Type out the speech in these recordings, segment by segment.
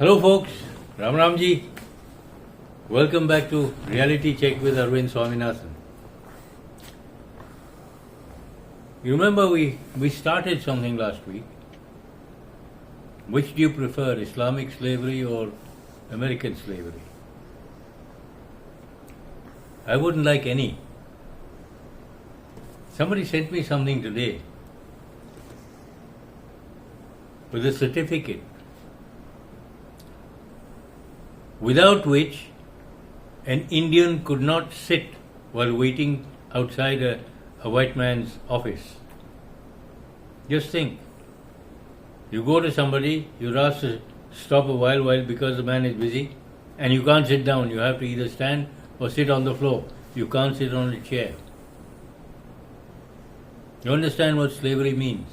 Hello folks, Ram Ramji. Welcome back to Reality Check with Arvind Swaminathan. You remember we started something last week. Which do you prefer, Islamic slavery or American slavery? I wouldn't like any. Somebody sent me something today with a certificate without which an Indian could not sit while waiting outside a white man's office. Just think. You go to somebody, you're asked to stop a while because the man is busy, and you can't sit down. You have to either stand or sit on the floor. You can't sit on a chair. You understand what slavery means?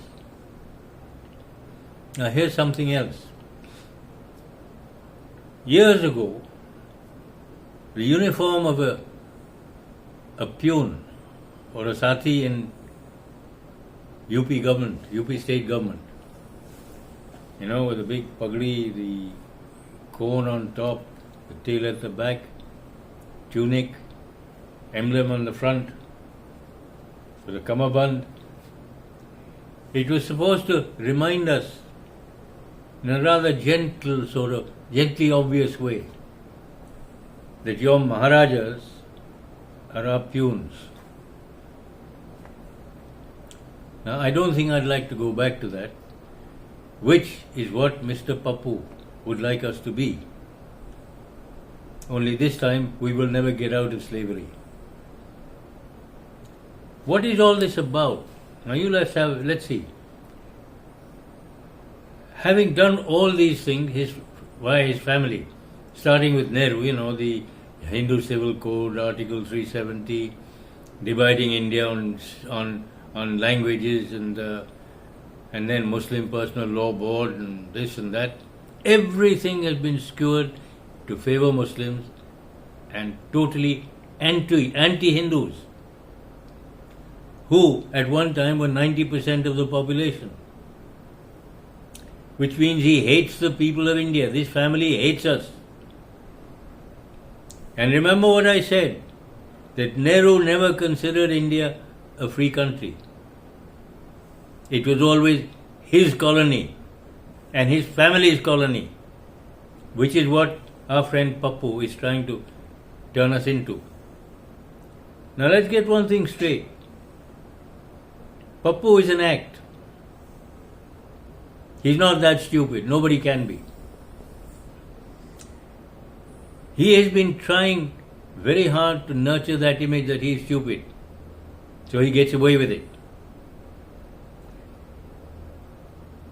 Now here's something else. Years ago, the uniform of a peon or a sathi in UP government, UP state government, with the big pagdi, the cone on top, the tail at the back, tunic, emblem on the front, with a kamaband. It was supposed to remind us in a rather gentle, gently obvious way that your Maharajas are our peons. Now, I don't think I'd like to go back to that, which is what Mr. Pappu would like us to be. Only this time we will never get out of slavery. What is all this about? Now let's see. Having done all these things, his family, starting with Nehru, the Hindu Civil Code, Article 370, dividing India on languages, and then Muslim Personal Law Board, and this and that. Everything has been skewed to favor Muslims and totally anti-Hindus, who at one time were 90% of the population. Which means he hates the people of India. This family hates us. And remember what I said, that Nehru never considered India a free country. It was always his colony and his family's colony, which is what our friend Pappu is trying to turn us into. Now let's get one thing straight. Pappu is an act. He's not that stupid. Nobody can be. He has been trying very hard to nurture that image that he is stupid. So he gets away with it.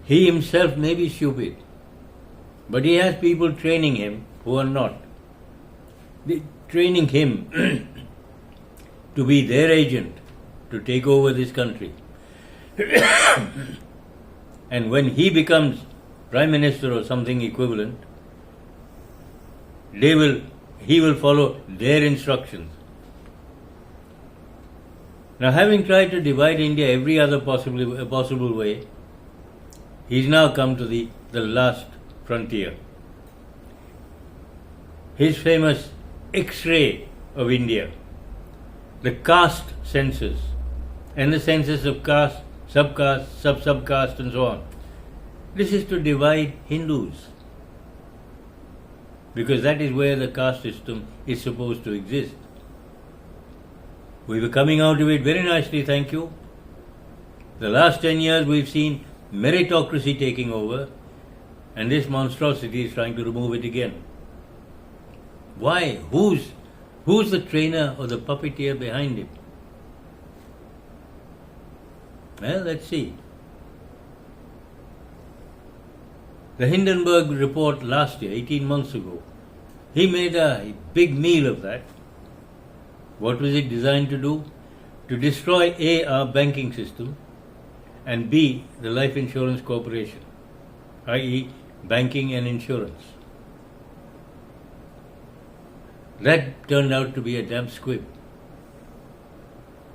He himself may be stupid, but he has people training him who are not. They're training him to be their agent to take over this country. And when he becomes Prime Minister or something equivalent, he will follow their instructions. Now, having tried to divide India every other possible way, he's now come to the last frontier. His famous X-ray of India, the caste census, and the census of caste, subcaste, sub-subcaste, and so on. This is to divide Hindus, because that is where the caste system is supposed to exist. We were coming out of it very nicely, thank you. The last 10 years we've seen meritocracy taking over, and this monstrosity is trying to remove it again. Why? Who's the trainer or the puppeteer behind it? Well, let's see. The Hindenburg report last year, 18 months ago, he made a big meal of that. What was it designed to do? To destroy A, our banking system, and B, the life insurance corporation, i.e. banking and insurance. That turned out to be a damn squib.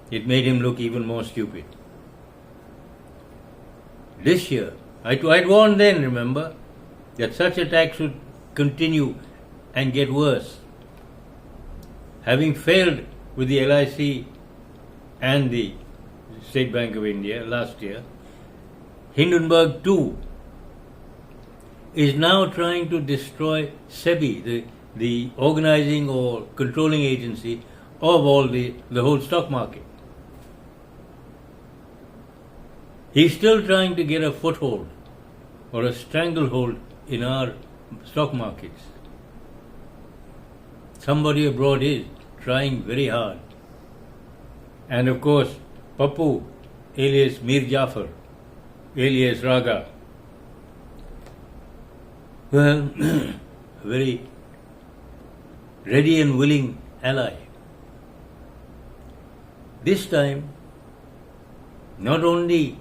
It made him look even more stupid. This year, I'd warned then, remember, that such attacks continue and get worse. Having failed with the LIC and the State Bank of India last year, Hindenburg too is now trying to destroy SEBI, the organizing or controlling agency of all the whole stock market. He's still trying to get a foothold or a stranglehold in our stock markets. Somebody abroad is trying very hard. And of course, Pappu, alias Mir Jafar, alias Raga, well, a very ready and willing ally. This time, not only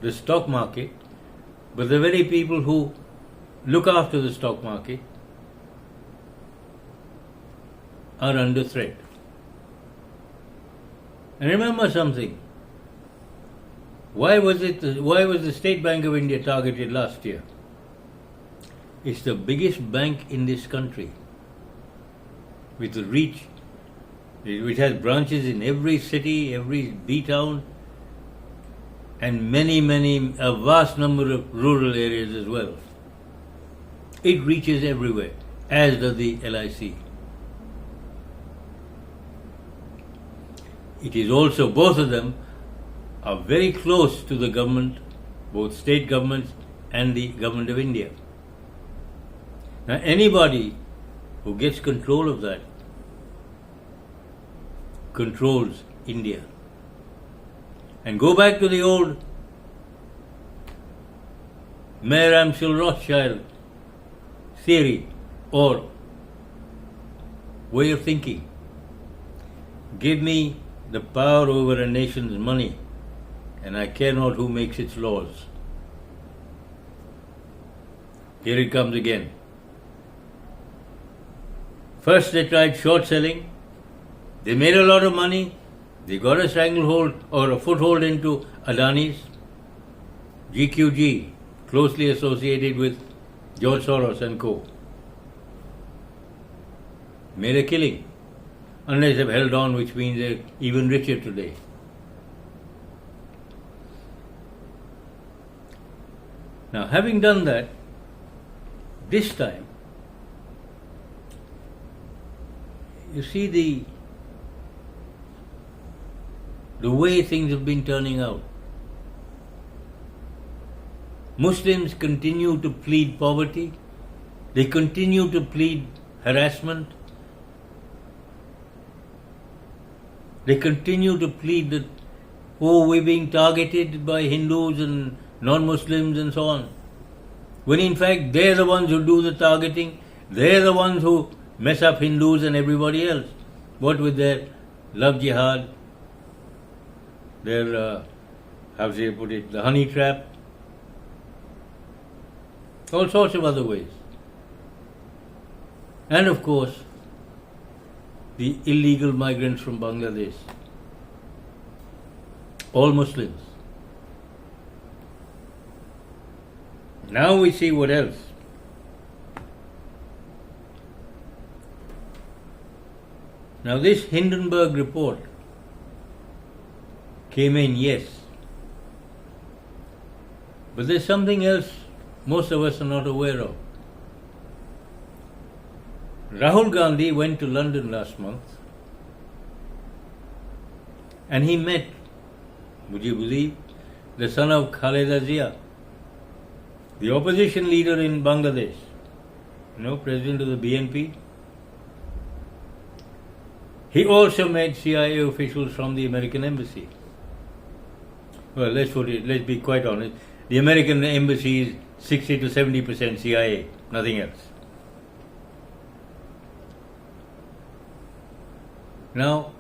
the stock market, but the very people who look after the stock market are under threat. And remember something. Why was the State Bank of India targeted last year? It's the biggest bank in this country with a reach, which has branches in every city, every B-town, and a vast number of rural areas as well. It reaches everywhere, as does the LIC. It is also, both of them are very close to the government, both state governments and the government of India. Now, anybody who gets control of that controls India. And go back to the old Mayor Amschel Rothschild theory or way of thinking. Give me the power over a nation's money, and I care not who makes its laws. Here it comes again. First they tried short selling, they made a lot of money, they got a stranglehold or a foothold into Adani's, GQG, closely associated with George Soros and co. Made a killing, unless they've held on, which means they're even richer today. Now, having done that, this time, you see the way things have been turning out. Muslims continue to plead poverty, they continue to plead harassment, they continue to plead that, oh, we're being targeted by Hindus and non-Muslims and so on. When in fact they're the ones who do the targeting, they're the ones who mess up Hindus and everybody else. What with their love jihad, their, how do you put it, the honey trap, all sorts of other ways. And of course, the illegal migrants from Bangladesh, all Muslims. Now we see what else. Now this Hindenburg report came in, yes. But there's something else most of us are not aware of. Rahul Gandhi went to London last month and he met, would you believe, the son of Khaleda Zia, the opposition leader in Bangladesh, president of the BNP. He also met CIA officials from the American embassy. Well, let's be quite honest. The American embassy is 60 to 70% CIA, nothing else. Now,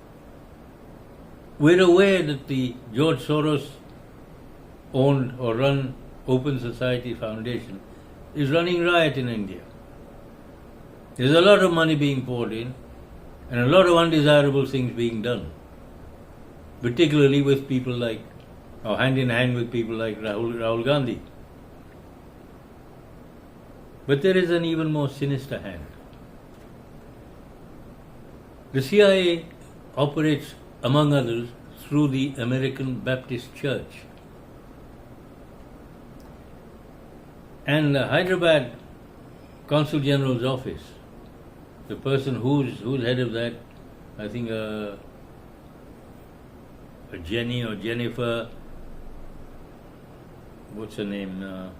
we're aware that the George Soros owned or run Open Society Foundation is running riot in India. There's a lot of money being poured in and a lot of undesirable things being done, particularly with people like, or hand in hand with people like Rahul Gandhi. But there is an even more sinister hand. The CIA operates, among others, through the American Baptist Church. And the Hyderabad Consul General's office, the person who's head of that, I think Jenny or Jennifer, what's her name?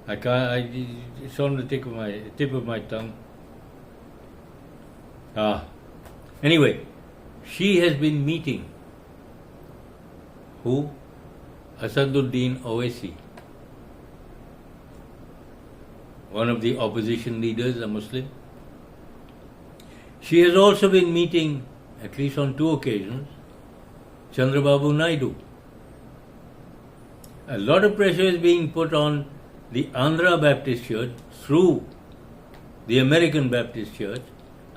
I can't. It's on the tip of my tongue. Anyway, she has been meeting who? Asaduddin Owaisi, one of the opposition leaders, a Muslim. She has also been meeting, at least on 2 occasions, Chandrababu Naidu. A lot of pressure is being put on the Andhra Baptist Church through the American Baptist Church,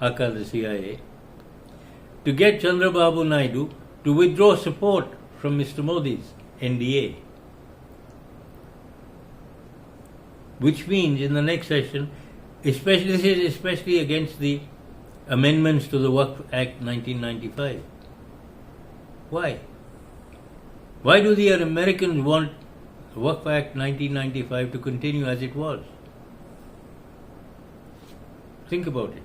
aka the CIA, to get Chandrababu Naidu to withdraw support from Mr. Modi's NDA. Which means in the next session, especially against the amendments to the Waqf Act 1995. Why? Why do the Americans want the Waqf Act 1995 to continue as it was? Think about it.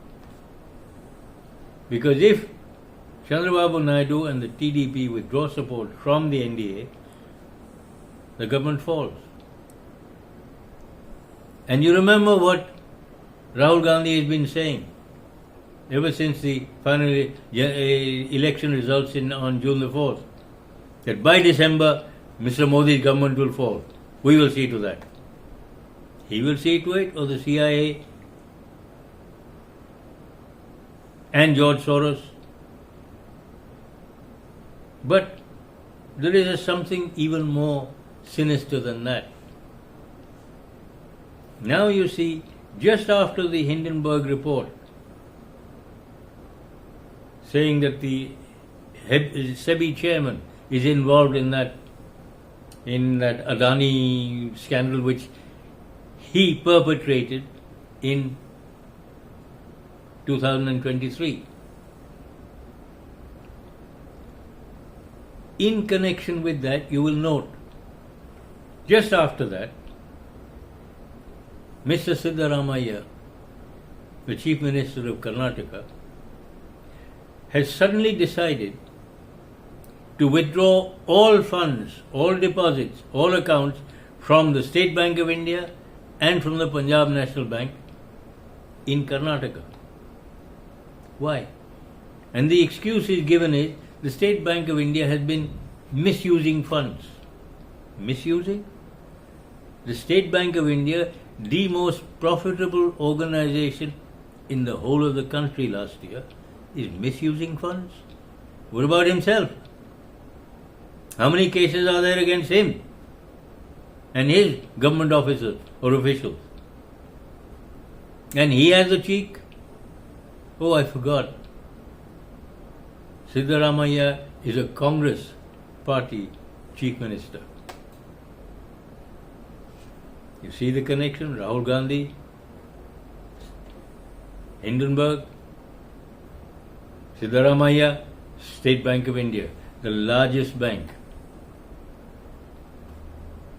Because if Chandrababu Naidu and the TDP withdraw support from the NDA, the government falls. And you remember what Rahul Gandhi has been saying ever since the final election results on June the 4th, that by December, Mr. Modi's government will fall. We will see to that. He will see to it, or the CIA and George Soros. But there is something even more sinister than that. Now you see, just after the Hindenburg report, saying that the SEBI chairman is involved in that Adani scandal which he perpetrated in 2023. In connection with that, you will note, just after that, Mr. Siddaramaiah, the Chief Minister of Karnataka, has suddenly decided to withdraw all funds, all deposits, all accounts from the State Bank of India and from the Punjab National Bank in Karnataka. Why? And the excuse is given is the State Bank of India has been misusing funds. Misusing? The State Bank of India, the most profitable organization in the whole of the country last year, is misusing funds. What about himself? How many cases are there against him and his government officers or officials? And he has the cheek. Oh, I forgot. Siddaramaiah is a Congress party chief minister. You see the connection? Rahul Gandhi, Hindenburg, Siddaramaiah, State Bank of India, the largest bank.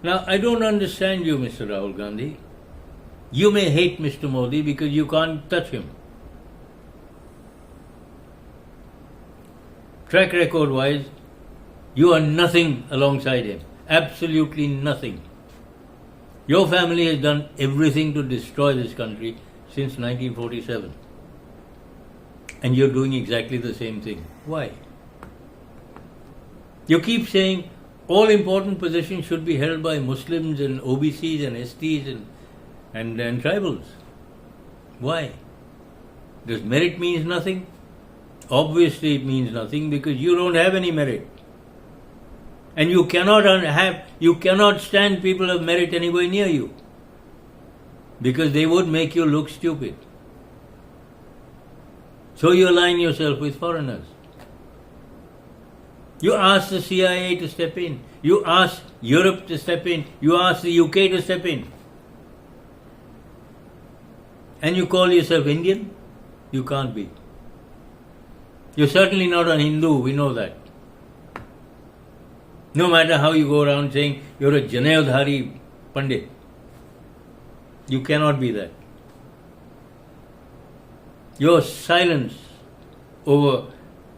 Now, I don't understand you, Mr. Rahul Gandhi. You may hate Mr. Modi because you can't touch him. Track record wise, you are nothing alongside him. Absolutely nothing. Your family has done everything to destroy this country since 1947. And you're doing exactly the same thing. Why? You keep saying all important positions should be held by Muslims and OBCs and STs and tribals. Why? Does merit mean nothing? Obviously it means nothing because you don't have any merit. And you cannot stand people of merit anywhere near you because they would make you look stupid. So you align yourself with foreigners. You ask the CIA to step in. You ask Europe to step in. You ask the UK to step in. And you call yourself Indian? You can't be. You're certainly not a Hindu, we know that. No matter how you go around saying you're a Janayodhari Pandit. You cannot be that. Your silence over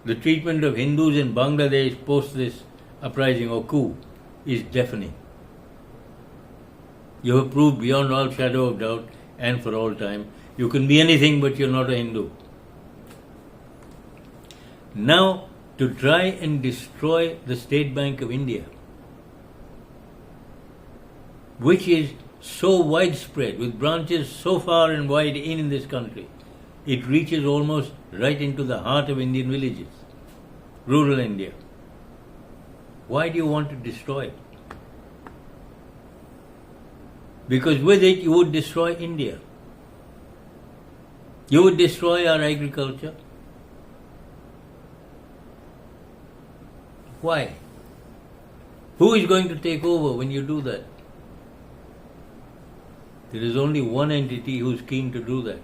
the treatment of Hindus in Bangladesh post this uprising or coup is deafening. You have proved beyond all shadow of doubt and for all time, you can be anything but you're not a Hindu. Now, to try and destroy the State Bank of India, which is so widespread, with branches so far and wide in this country, it reaches almost right into the heart of Indian villages, rural India. Why do you want to destroy it? Because with it you would destroy India. You would destroy our agriculture. Why? Who is going to take over when you do that? There is only one entity who is keen to do that.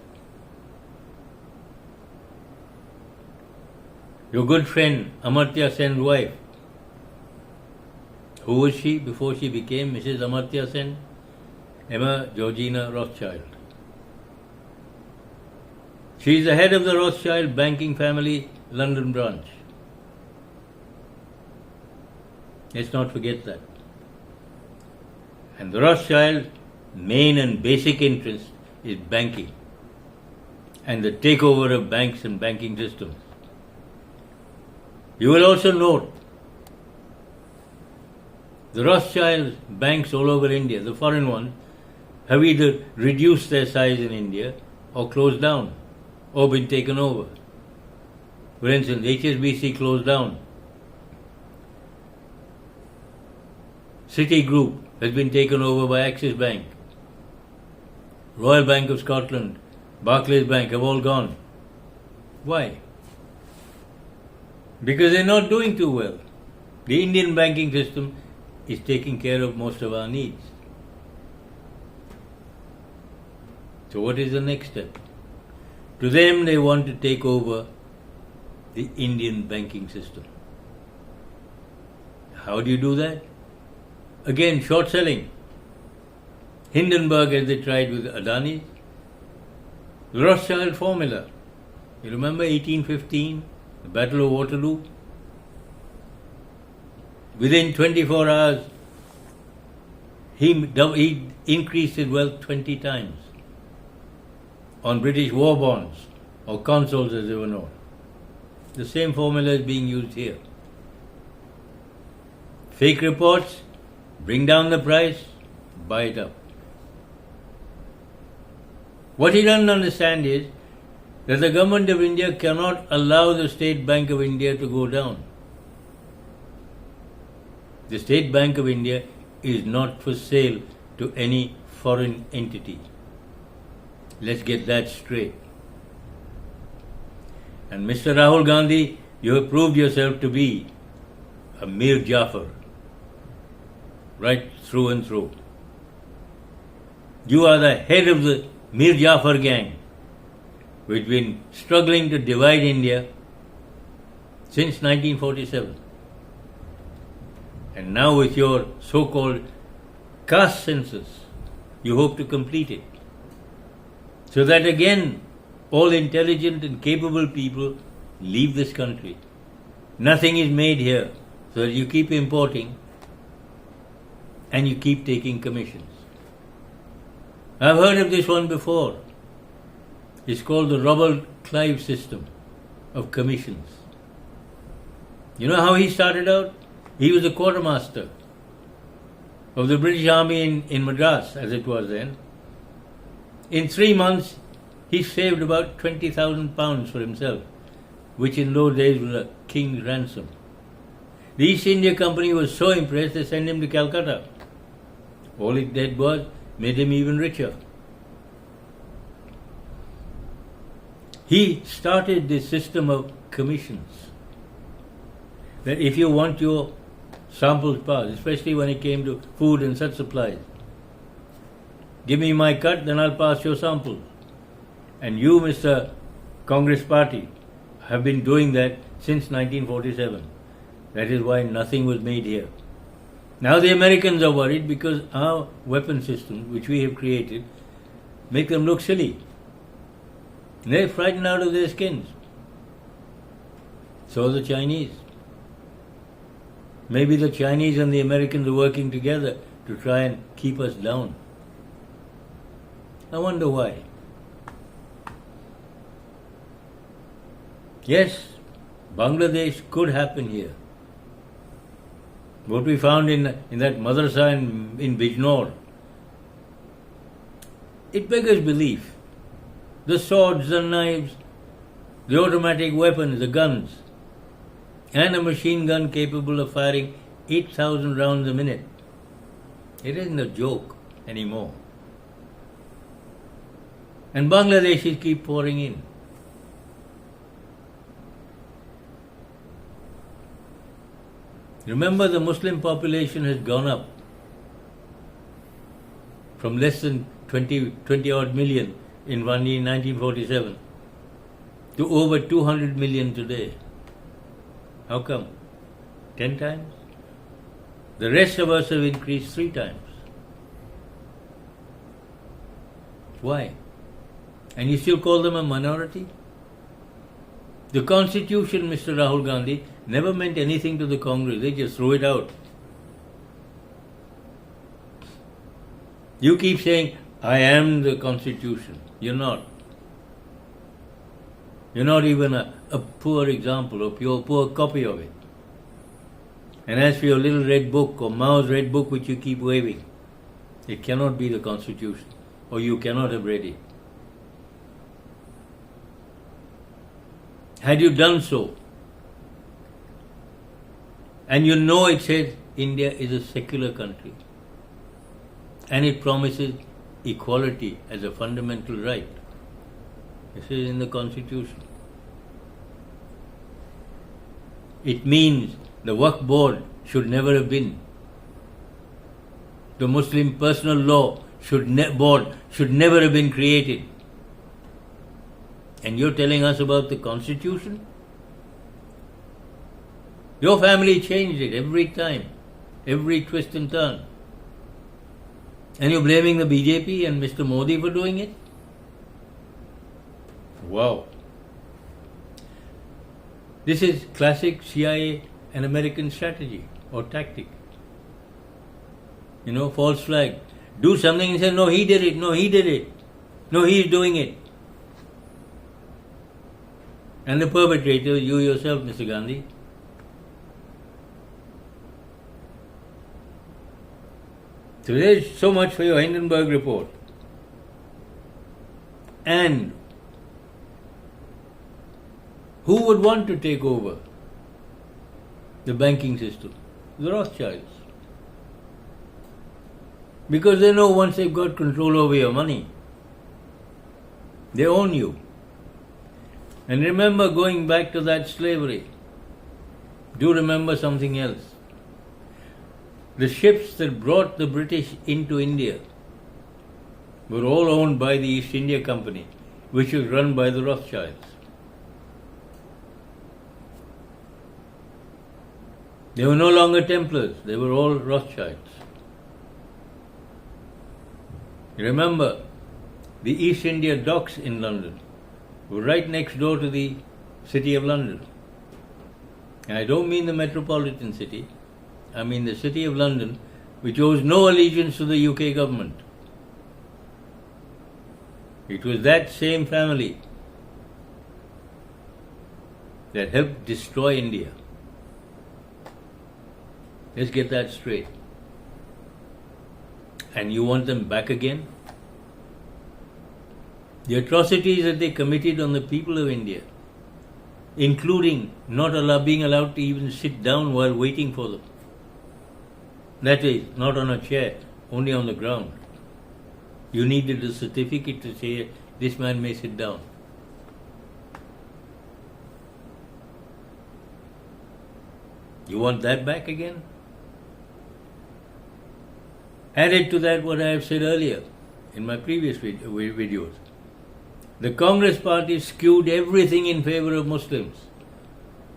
Your good friend Amartya Sen's wife. Who was she before she became Mrs. Amartya Sen? Emma Georgina Rothschild. She is the head of the Rothschild banking family London branch. Let's not forget that. And the Rothschild's main and basic interest is banking and the takeover of banks and banking systems. You will also note the Rothschild banks all over India, the foreign ones, have either reduced their size in India or closed down or been taken over. For instance, HSBC closed down. Citigroup has been taken over by Axis Bank. Royal Bank of Scotland, Barclays Bank have all gone. Why? Because they're not doing too well. The Indian banking system is taking care of most of our needs. So what is the next step? To them, they want to take over the Indian banking system. How do you do that? Again, short selling. Hindenburg, as they tried with Adani. The Rothschild formula. You remember 1815, the Battle of Waterloo? Within 24 hours, he increased his wealth 20 times on British war bonds or consols as they were known. The same formula is being used here. Fake reports, bring down the price, buy it up. What he doesn't understand is that the government of India cannot allow the State Bank of India to go down. The State Bank of India is not for sale to any foreign entity. Let's get that straight. And Mr. Rahul Gandhi, you have proved yourself to be a Mir Jafar, right through and through. You are the head of the Mir Jafar gang, which has been struggling to divide India since 1947. And now with your so-called caste census, you hope to complete it. So that again, all intelligent and capable people leave this country. Nothing is made here, so that you keep importing and you keep taking commissions. I've heard of this one before. It's called the Robert Clive system of commissions. You know how he started out? He was a quartermaster of the British Army in Madras, as it was then. In 3 months, he saved about £20,000 for himself, which in those days was a king's ransom. The East India Company was so impressed they sent him to Calcutta. All it did was made him even richer. He started this system of commissions. that if you want your samples passed, especially when it came to food and such supplies, give me my cut, then I'll pass your samples. And you, Mr. Congress Party, have been doing that since 1947. That is why nothing was made here. Now the Americans are worried because our weapon systems, which we have created, make them look silly. They're frightened out of their skins. So are the Chinese. Maybe the Chinese and the Americans are working together to try and keep us down. I wonder why. Yes, Bangladesh could happen here. What we found in that madrasa in Bijnor, it beggars belief. The swords, the knives, the automatic weapons, the guns, and a machine gun capable of firing 8,000 rounds a minute. It isn't a joke anymore. And Bangladeshis keep pouring in. Remember, the Muslim population has gone up from less than 20 odd million in 1947 to over 200 million today. How come? 10 times? The rest of us have increased 3 times. Why? And you still call them a minority? The Constitution, Mr. Rahul Gandhi, never meant anything to the Congress. They just threw it out. You keep saying, I am the Constitution. You're not. You're not even a poor example, a poor copy of it. And as for your little red book or Mao's red book which you keep waving, it cannot be the Constitution, or you cannot have read it. Had you done so, and you know it says India is a secular country, and it promises equality as a fundamental right. This is in the Constitution. It means the Waqf Board should never have been. The Muslim Personal Law Board should never have been created. And you're telling us about the Constitution? Your family changed it every time, every twist and turn. And you're blaming the BJP and Mr. Modi for doing it? Wow. This is classic CIA and American strategy or tactic. False flag. Do something and say, no, he did it, no, he did it. No, he's doing it. And the perpetrator, you yourself, Mr. Gandhi. So there's so much for your Hindenburg report. And who would want to take over the banking system? The Rothschilds. Because they know once they've got control over your money, they own you. And remember, going back to that slavery, do remember something else. The ships that brought the British into India were all owned by the East India Company, which was run by the Rothschilds. They were no longer Templars, they were all Rothschilds. Remember, the East India docks in London were right next door to the City of London. And I don't mean the metropolitan city, I mean the City of London, which owes no allegiance to the UK government. It was that same family that helped destroy India. Let's get that straight. And you want them back again? The atrocities that they committed on the people of India, including not being allowed to even sit down while waiting for them. That is, not on a chair, only on the ground. You needed a certificate to say, this man may sit down. You want that back again? Added to that what I have said earlier in my previous videos. The Congress party skewed everything in favor of Muslims.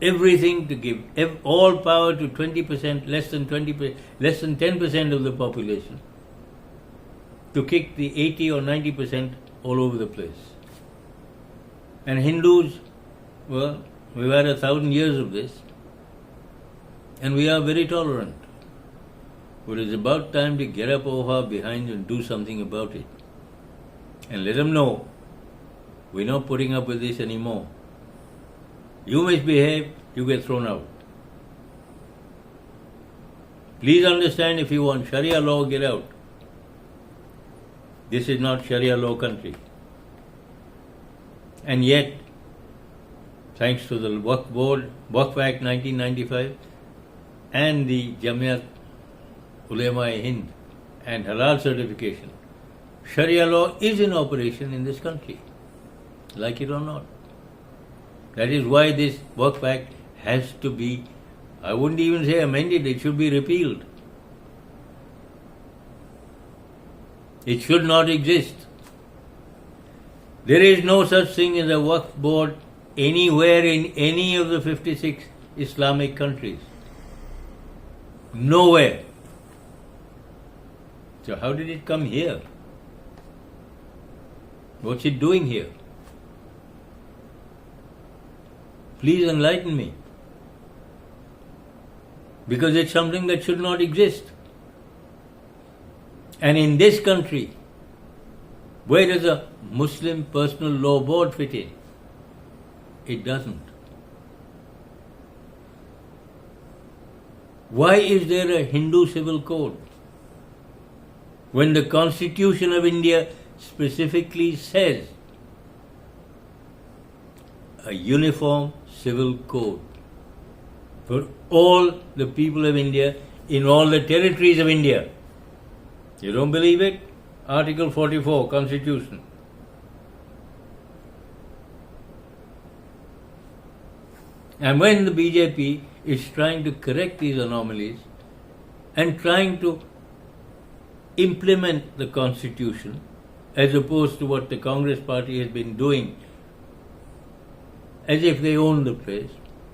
Everything to give all power to 20%, less than 10% of the population, to kick the 80 or 90% all over the place. And Hindus, well, we've had 1,000 years of this, and we are very tolerant. But it's about time to get up off our behind and do something about it. And let them know we're not putting up with this anymore. You misbehave, you get thrown out. Please understand, if you want Sharia law, get out. This is not Sharia law country. And yet, thanks to the Waqf Board, Waqf Act 1995, and the Jamiat Ulema-e-Hind and Halal certification, Sharia law is in operation in this country, like it or not. That is why this Waqf Act has to be, I wouldn't even say amended, it should be repealed. It should not exist. There is no such thing as a Waqf Board anywhere in any of the 56 Islamic countries. Nowhere. So how did it come here? What's it doing here? Please enlighten me. Because it's something that should not exist. And in this country, where does a Muslim personal law board fit in? It doesn't. Why is there a Hindu civil code when the Constitution of India specifically says a uniform civil code for all the people of India in all the territories of India? You don't believe it? Article 44, Constitution. And when the BJP is trying to correct these anomalies and trying to implement the Constitution, as opposed to what the Congress party has been doing, as if they own the place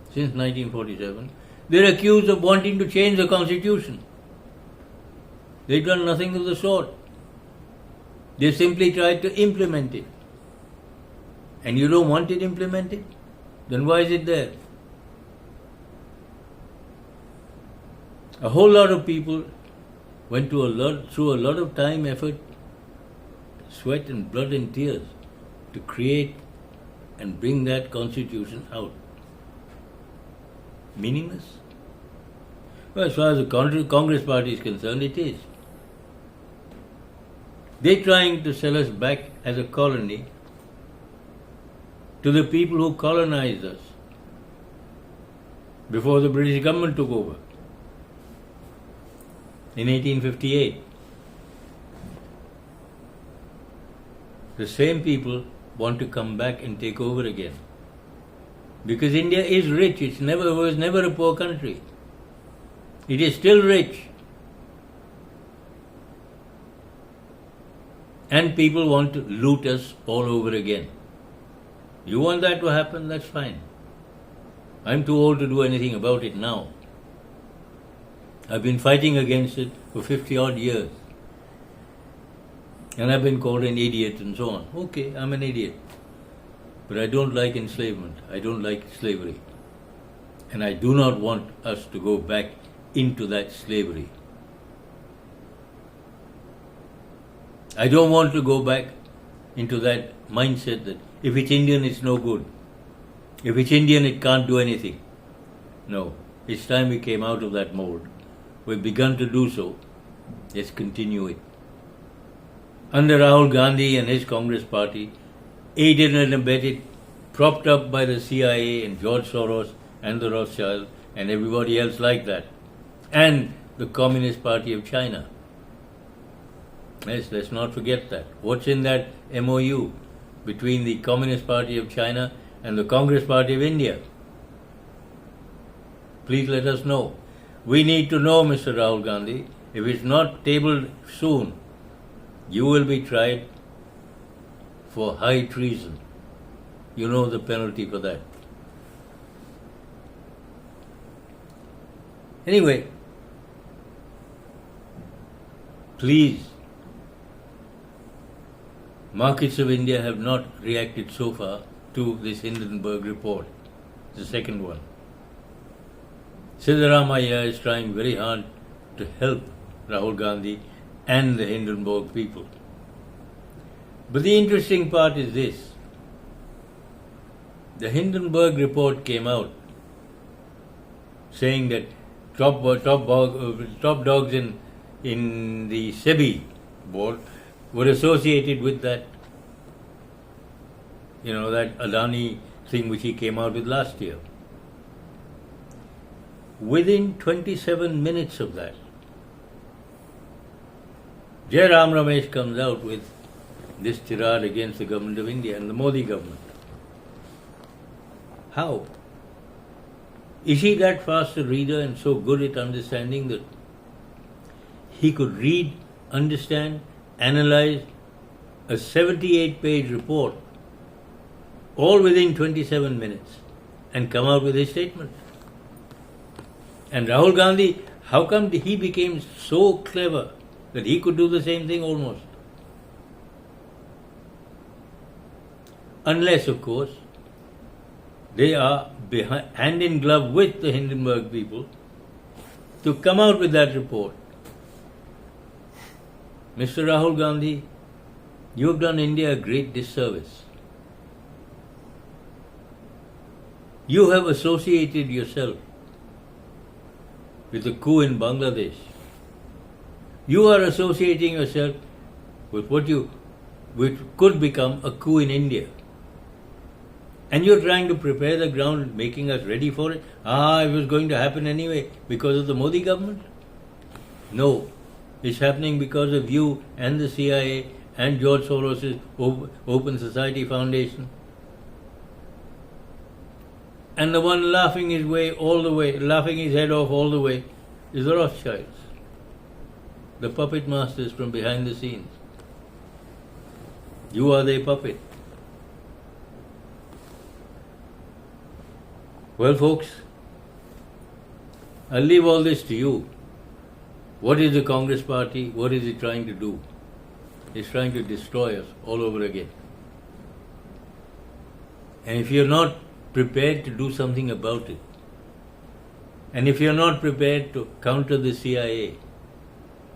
since 1947, they're accused of wanting to change the Constitution. They've done nothing of the sort. They simply tried to implement it. And you don't want it implemented? Then why is it there? A whole lot of people went through a lot of time, effort, sweat and blood and tears to create and bring that Constitution out. Meaningless? Well, as far as the Congress party is concerned, it is. They're trying to sell us back as a colony to the people who colonized us before the British government took over in 1858. The same people want to come back and take over again. Because India is rich. It was never a poor country. It is still rich. And people want to loot us all over again. You want that to happen? That's fine. I'm too old to do anything about it now. I've been fighting against it for 50 odd years. And I've been called an idiot and so on. Okay, I'm an idiot. But I don't like enslavement. I don't like slavery. And I do not want us to go back into that slavery. I don't want to go back into that mindset that if it's Indian, it's no good. If it's Indian, it can't do anything. No, it's time we came out of that mold. We've begun to do so. Let's continue it. Under Rahul Gandhi and his Congress party, aided and abetted, propped up by the CIA and George Soros and the Rothschilds and everybody else like that, and the Communist Party of China. Yes, let's not forget that. What's in that MOU between the Communist Party of China and the Congress Party of India? Please let us know. We need to know, Mr. Rahul Gandhi. If it's not tabled soon, you will be tried for high treason. You know the penalty for that. Anyway, please, markets of India have not reacted so far to this Hindenburg report, the second one. Siddaramaiah is trying very hard to help Rahul Gandhi and the Hindenburg people. But the interesting part is this. The Hindenburg report came out saying that top dogs in the SEBI board were associated with that, that Adani thing which he came out with last year. Within 27 minutes of that, Jai Ram Ramesh comes out with this tirade against the government of India and the Modi government. How? Is he that fast a reader and so good at understanding that he could read, understand, analyze a 78-page report all within 27 minutes and come out with his statement? And Rahul Gandhi, how come he became so clever that he could do the same thing almost? Unless, of course, they are hand in glove with the Hindenburg people to come out with that report. Mr. Rahul Gandhi, you have done India a great disservice. You have associated yourself with the coup in Bangladesh. You are associating yourself with which could become a coup in India. And you're trying to prepare the ground, making us ready for it. It was going to happen anyway because of the Modi government. No, it's happening because of you and the CIA and George Soros' Open Society Foundation. And the one laughing his head off all the way, is the Rothschilds, the puppet masters from behind the scenes. You are their puppet. Well, folks, I'll leave all this to you. What is the Congress party? What is it trying to do? It's trying to destroy us all over again. And if you're not prepared to do something about it, and if you're not prepared to counter the CIA,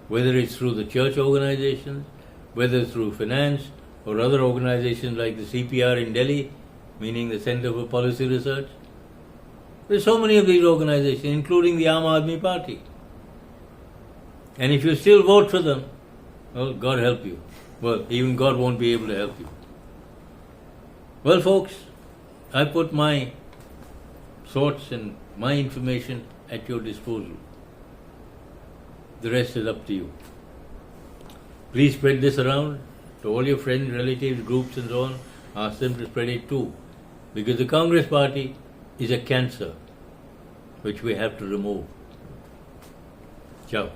whether it's through the church organizations, whether through finance or other organizations like the CPR in Delhi, meaning the Center for Policy Research, there's so many of these organizations, including the Aam Aadmi Party. And if you still vote for them, well, God help you. Well, even God won't be able to help you. Well, folks, I put my thoughts and my information at your disposal. The rest is up to you. Please spread this around to all your friends, relatives, groups and so on. Ask them to spread it too. Because the Congress party is a cancer which we have to remove. Ciao.